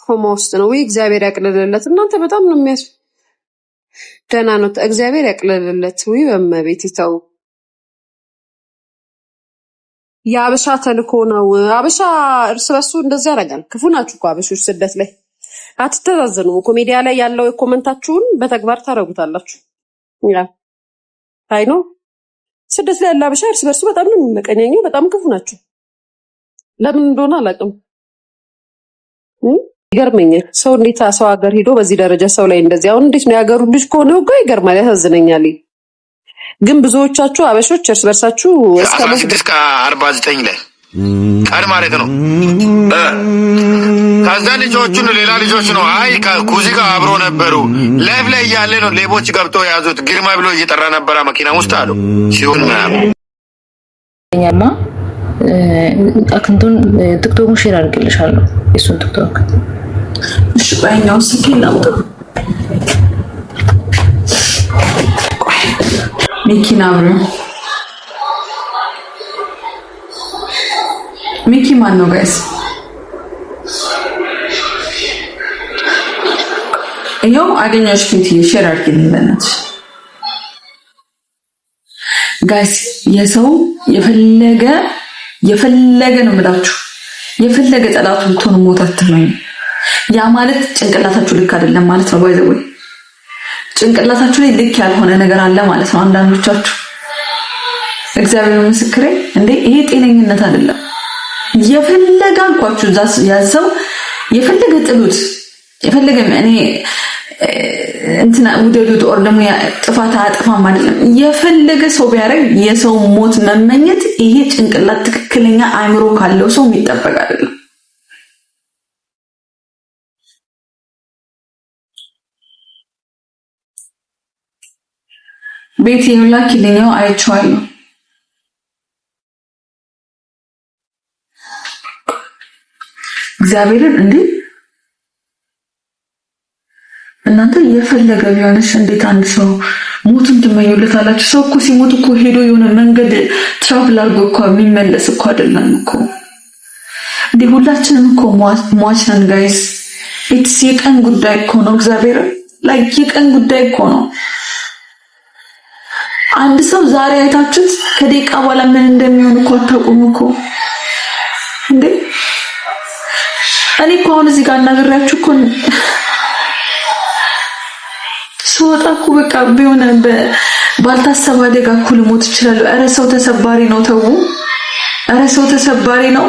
ኮማ ውስጥ ነው ወይ እግዚአብሔር ያቅልልለት። እናንተ በጣም ነው ደህና ነው። እግዚአብሔር ያቅልልለት። ወይ በመቤት ይተው። የአበሻ ተልኮ ነው። አበሻ እርስ በርሱ እንደዚህ ያደርጋል። ክፉ ናችሁ እኮ አበሾች። ስደት ላይ አትተዛዘኑም እኮ። ሚዲያ ላይ ያለው የኮመንታችሁን በተግባር ታረጉታላችሁ። ያ አይ ነው ስደት ላይ ያለ አበሻ እርስ በርሱ በጣም ነው የሚመቀኘኘው። በጣም ክፉ ናችሁ። ለምን እንደሆነ አላውቅም። ይገርመኛል። ሰው እንዴት ሰው ሀገር ሄዶ በዚህ ደረጃ ሰው ላይ እንደዚህ አሁን እንዴት ነው ያገሩ ልጅ ከሆነ እኮ ይገርማል፣ ያሳዝነኛል። ግን ብዙዎቻችሁ አበሾች እርስ በርሳችሁ እስከ 49 ላይ ቀን ማለት ነው። ከዛ ልጆቹን ሌላ ልጆች ነው አይ ከኩዚ ጋር አብሮ ነበሩ። ላይፍ ላይ እያለ ነው ሌቦች ገብቶ ያዙት። ግርማ ብሎ እየጠራ ነበረ መኪና ውስጥ አሉ ሲሆን ኛማ አክንቱን ቲክቶክን ሼር አድርግልሻለሁ። እሱን ቲክቶክ እሺ፣ ባይኛው ስኪል ነው ሚኪና ብሎ ሚኪ ማን ነው ጋይስ? እየው አገኛሽ ፊት ሼር አድርግልኝ በእናትሽ ጋይስ። የሰው የፈለገ ነው የምላችሁ፣ የፈለገ ጠላቱ ብትሆኑ ሞት አትመኙ። ያ ማለት ጭንቅላታችሁ ልክ አይደለም ማለት ነው። ባይዘው ጭንቅላታችሁ ላይ ልክ ያልሆነ ነገር አለ ማለት ነው። አንዳንዶቻችሁ እግዚአብሔር ምስክሬ እንዴ ይሄ ጤነኝነት አይደለም። የፈለገ አልኳችሁ ያዘው የፈለገ ጥሉት የፈለገ እኔ እንትና ውደዱት ኦር ደግሞ ጥፋት አያጠፋም አይደለም። የፈለገ ሰው ቢያደርግ የሰው ሞት መመኘት ይሄ ጭንቅላት ትክክለኛ አእምሮ ካለው ሰው የሚጠበቅ አይደለም። ቤት የላክልኛው አይቼዋለሁ። እግዚአብሔርን እንዴ እናንተ የፈለገ ቢሆንሽ እንዴት አንድ ሰው ሞቱን ትመኙለታላችሁ? ሰው እኮ ሲሞት እኮ ሄዶ የሆነ መንገድ ትራቭል አድርጎ እኮ የሚመለስ እኮ አይደለም እኮ እንዴ። ሁላችንም እኮ ሟች ነን ጋይስ። ኢትስ የቀን ጉዳይ እኮ ነው። እግዚአብሔር ላይ የቀን ጉዳይ እኮ ነው። አንድ ሰው ዛሬ አይታችሁት ከደቂቃ በኋላ ምን እንደሚሆን እኮ አታውቁም እኮ እንዴ። እኔ እኮ አሁን እዚህ ጋር እናገራችሁ እኮ ስወጣ እኮ በቃ ቢሆን ባልታሰበ አደጋ እኮ ልሞት እችላለሁ። ኧረ ሰው ተሰባሪ ነው ተው። ኧረ ሰው ተሰባሪ ነው።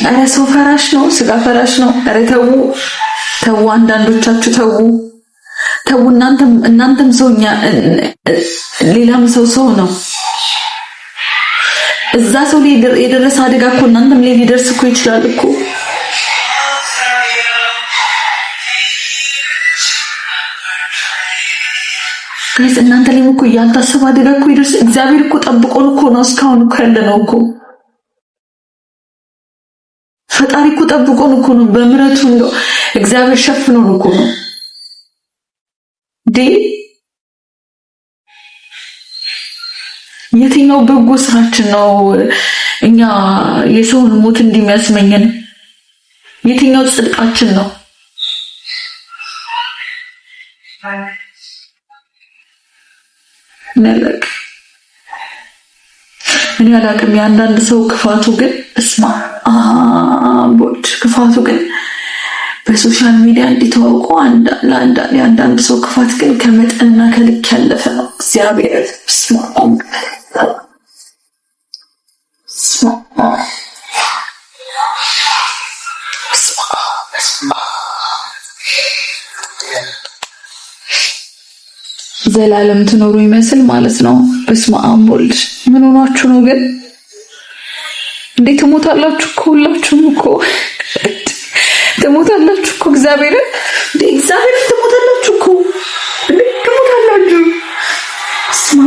ኧረ ሰው ፈራሽ ነው፣ ስጋ ፈራሽ ነው። ኧረ ተው አንዳንዶቻችሁ ተው። እናንተም ሰውኛ ሌላም ሰው ነው። እዛ ሰው ላይ የደረሰ አደጋ እኮ እናንተም ላይ ሊደርስ እኮ ይችላል እኮ። ጋይስ እናንተ ላይ እኮ ያልታሰበ አደጋ እኮ ይደርስ። እግዚአብሔር እኮ ጠብቆን እኮ ነው እስካሁን እኮ ያለነው እኮ። ፈጣሪ እኮ ጠብቆን እኮ ነው በምህረቱ ነው እግዚአብሔር ሸፍኖን እኮ ነው ዲ የትኛው በጎ ስራችን ነው እኛ የሰውን ሞት እንደሚያስመኘን? የትኛው ጽድቃችን ነው? እኔ አላቅም። የአንዳንድ ሰው ክፋቱ ግን እስማ ቦድ ክፋቱ ግን በሶሻል ሚዲያ እንዲተዋውቁ አንዳንድ ሰው ክፋት ግን ከመጠንና ከልክ ያለፈ ነው። እግዚአብሔር ዘላለም ትኖሩ ይመስል ማለት ነው። በስመ አብ ወልድ ምን ሆናችሁ ነው ግን? እንዴት ትሞታላችሁ እኮ ሁላችሁም እኮ ትሞታላችሁ እኮ እግዚአብሔርን ትሞታላችሁ እኮ ትሞታላችሁ። ስማ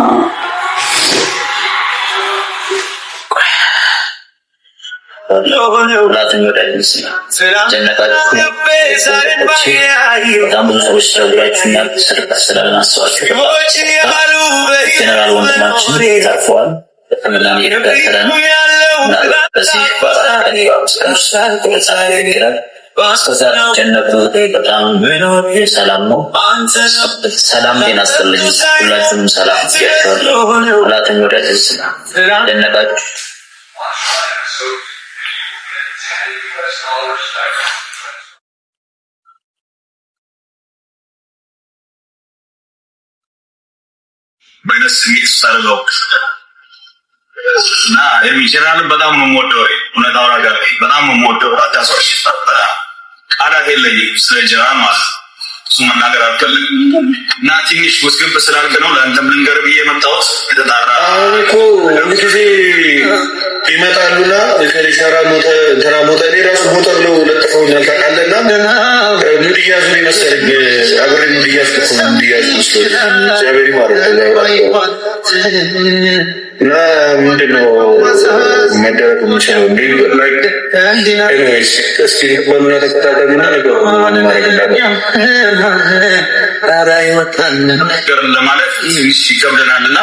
በጣም ብዙ ሰዎች ሰውራችሁኛል ስላላነሳኋችሁ ጀነራል ወንድማችን ታርፈዋል። በተመላሚ የተከተለ ነው። በዚህ ይባላል እስከዛ ጀነቱ በጣም ሰላም ነው። ሰላም ጤና ይስጥልኝ። ሁላችሁም ሰላም ያያችኋለሁ። ሁላችሁም ወዳጅ ደነቃችሁ። በነስ የሚሰራው እና የሚጀራልን በጣም ነው የምወደው። እውነታው ነገር በጣም ነው የምወደው። አዳሶች ቃላት የለኝም ስለ ጀራል ማለት እሱ መናገር አልፈልግም እና ትንሽ ውስግብ ስላልክ ነው ለአንተም ልንገር ብዬ የመጣሁት። የተጣራ እኮ አንድ ጊዜ ይመጣሉና ከሊሰራ ሞተ ተራ ሞተ እኔ ራሱ ሞተር ነው ለጥፈውኛል ታውቃለህና ሙድ እያዙ መሰለኝ አብሬ ሙድ እያዝኩ ሙድ እያዝኩ እግዚአብሔር ይማረው እና ምንድነው መደረግ የሚችለው እስኪ በሉና ተከታተሉና ነገር ለማለት ይከብደናል እና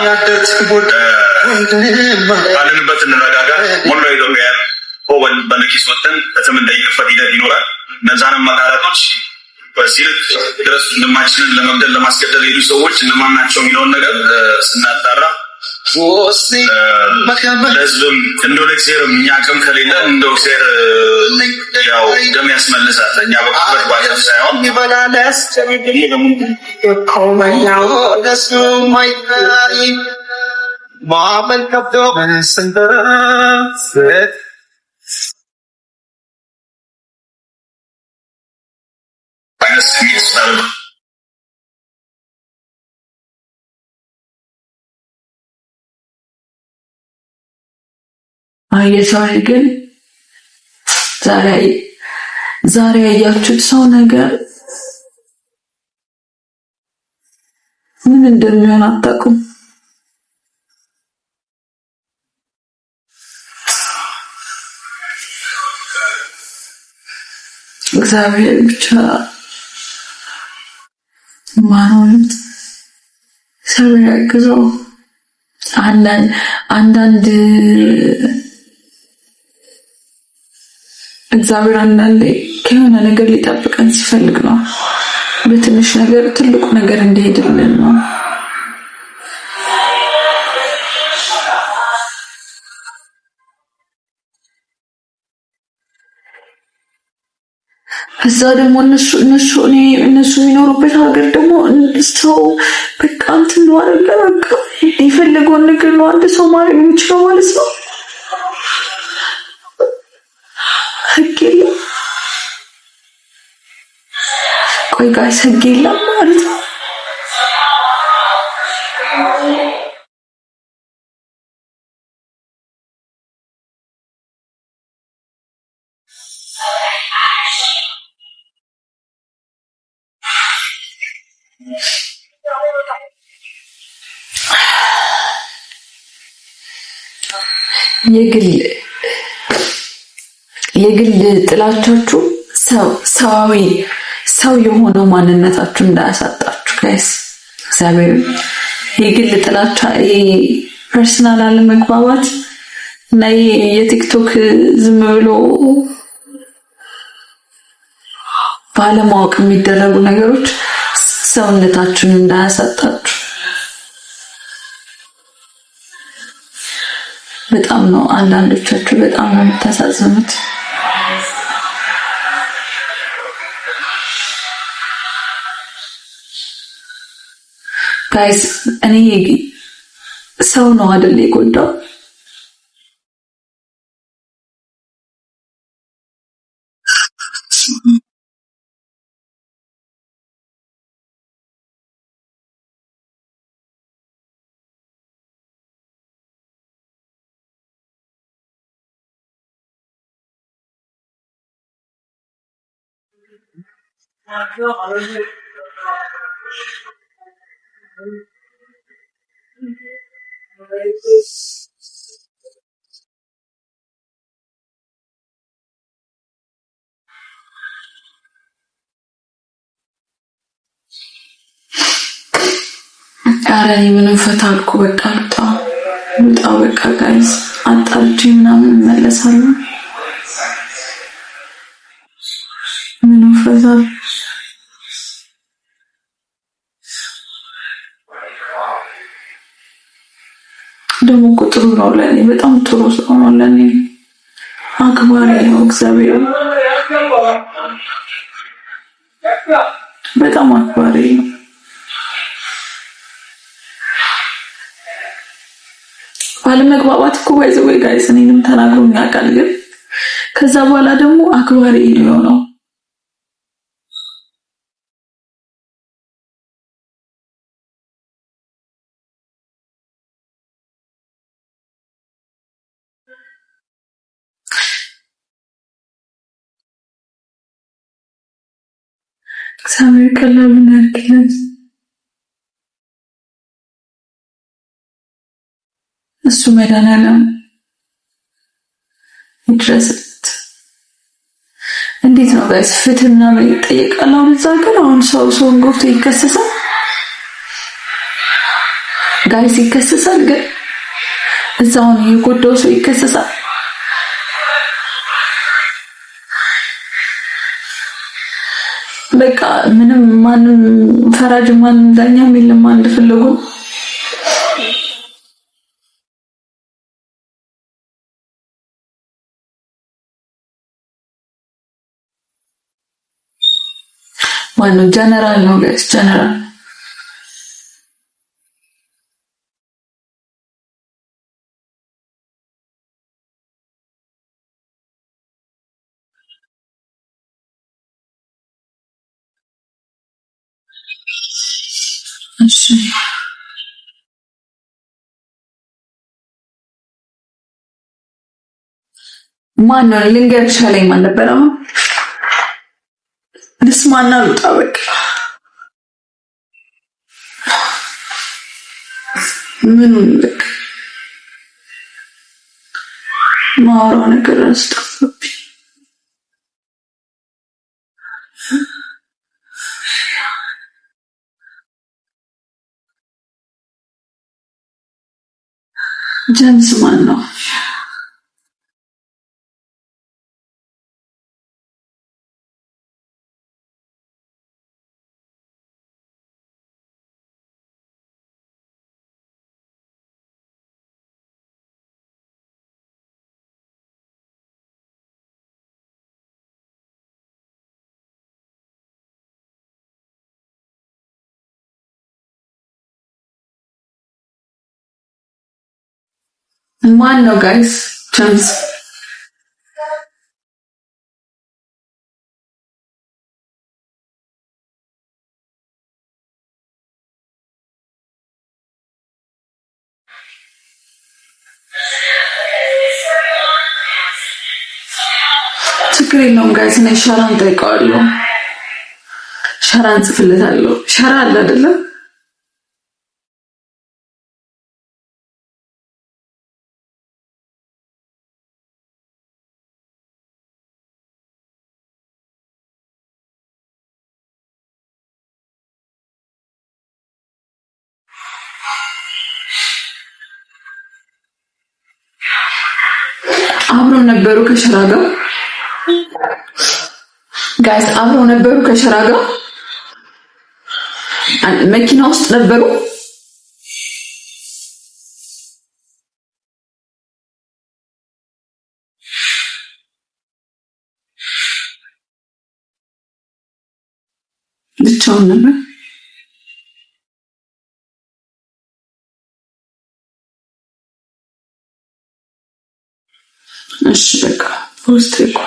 ባለንበት እንረጋጋ። ሞላ ኢትዮጵያ በነቂስ ወጥተን በተመን እንዳይከፈት ሂደት ይኖራል። እነዛንም መካረቶች በሲል ድረስ እንደማችንን ለመግደል ለማስገደል ሄዱ ሰዎች እነማን ናቸው የሚለውን ነገር ስናጣራ ለህዝብም እንደው ለእግዚአብሔር እኛ አቅም ከሌለ እንደው እግዚአብሔር ያው ደም ያስመልሳል። እኛ በቁጥር ባለት ሳይሆን ማመን ከብዶ አየሳይ ግን ዛሬ ያያችሁት ሰው ነገር ምን እንደሚሆን አታውቁም። እግዚአብሔር ብቻ ማኑት ሰው ያግዘው። አንዳንድ እግዚአብሔር አንዳንዴ ከሆነ ነገር ሊጠብቀን ሲፈልግ ነው። በትንሽ ነገር ትልቁ ነገር እንዲሄድልን ነው። እዛ ደግሞ እነሱ የሚኖሩበት ሀገር ደግሞ ሰው በቃ እንትን ነው አይደል? በቃ የፈለገውን ነገር ነው አንድ ሰው ማድረግ የሚችለው ማለት ነው። ህግ የለም። ቆይ ጋይስ ህግ የለም ማለት ነው። የግል ጥላቻችሁ ሰው የሆነው ማንነታችሁ እንዳያሳጣችሁ ጋይስ። እግዚአብሔር የግል ጥላቻ ፐርሰናል አለመግባባት እና የቲክቶክ ዝም ብሎ ባለማወቅ የሚደረጉ ነገሮች ሰውነታችሁን እንዳያሳጣችሁ። በጣም ነው አንዳንዶቻችሁ በጣም ነው የምታሳዝኑት። ጋይስ እኔ ሰው ነው አይደል የጎዳው? አረ ምንም ፈታልኩ በቃ ልውጣ በቃ ጋይስ አጣልቼ ምናምን እመለሳለሁ። ፈታ ደግሞ እኮ ጥሩ ነው ለኔ በጣም ጥሩ ሰው ነው ለኔ አክባሪ ነው እግዚአብሔር በጣም አክባሪ ነው ባለመግባባት እኮ ባይዘው ጋይስ እኔንም ተናግሮኝ ያውቃል ግን ከዛ በኋላ ደግሞ አክባሪ ነው እግዚአብሔር ቀላሉን ያርግልን እሱ መድኃኒዓለም ይድረስለት እንዴት ነው ጋይስ ፍትህ ምናምን ይጠየቃል አሁን እዛ ግን አሁን ሰውን ጎፍቶ ይከሰሳል ጋይስ ይከሰሳል ግን እዛውን የጎዳው ሰው ይከሰሳል በቃ ምንም ማንም ፈራጅ ማንም ዳኛም የለም አንድ ፍልጎ ማነው ጀነራል ነው ጋይስ ጀነራል እሺ ማነው ልንገርሽ አለኝ ማን ነበር አሁን ልስማና ልውጣ በቃ ምን ልክ ማውራው ነገር አስጠፋብኝ ጀምስ ማን ነው ማን ነው ጋይስ ጀምስ ችግር የለውም ጋይስ እኔ ሸራን ጠይቀዋለሁ ሸራን ጽፍለታለሁ ሸራ አለ አይደለ አብረው ነበሩ ከሸራ ጋር ጋይስ አብረው ነበሩ ከሸራ ጋር መኪና ውስጥ ነበሩ ብቻውን ነበር እሺ በቃ ፖስት እኮ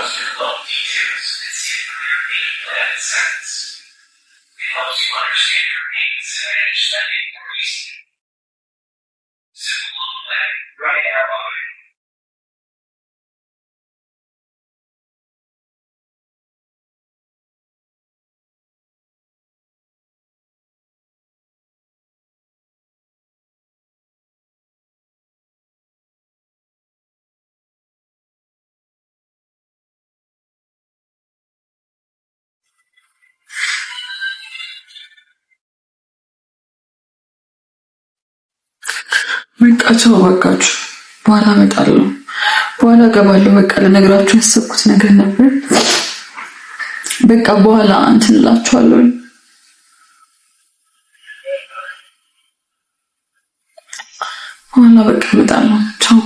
መቃቸው አዋጋችሁ በኋላ እመጣለሁ በኋላ ገባለሁ በቃ ለነገራችሁ ያሰብኩት ነገር ነበር በቃ በኋላ እንትን እላችኋለሁ። በኋላ በቃ እመጣለሁ። ቻው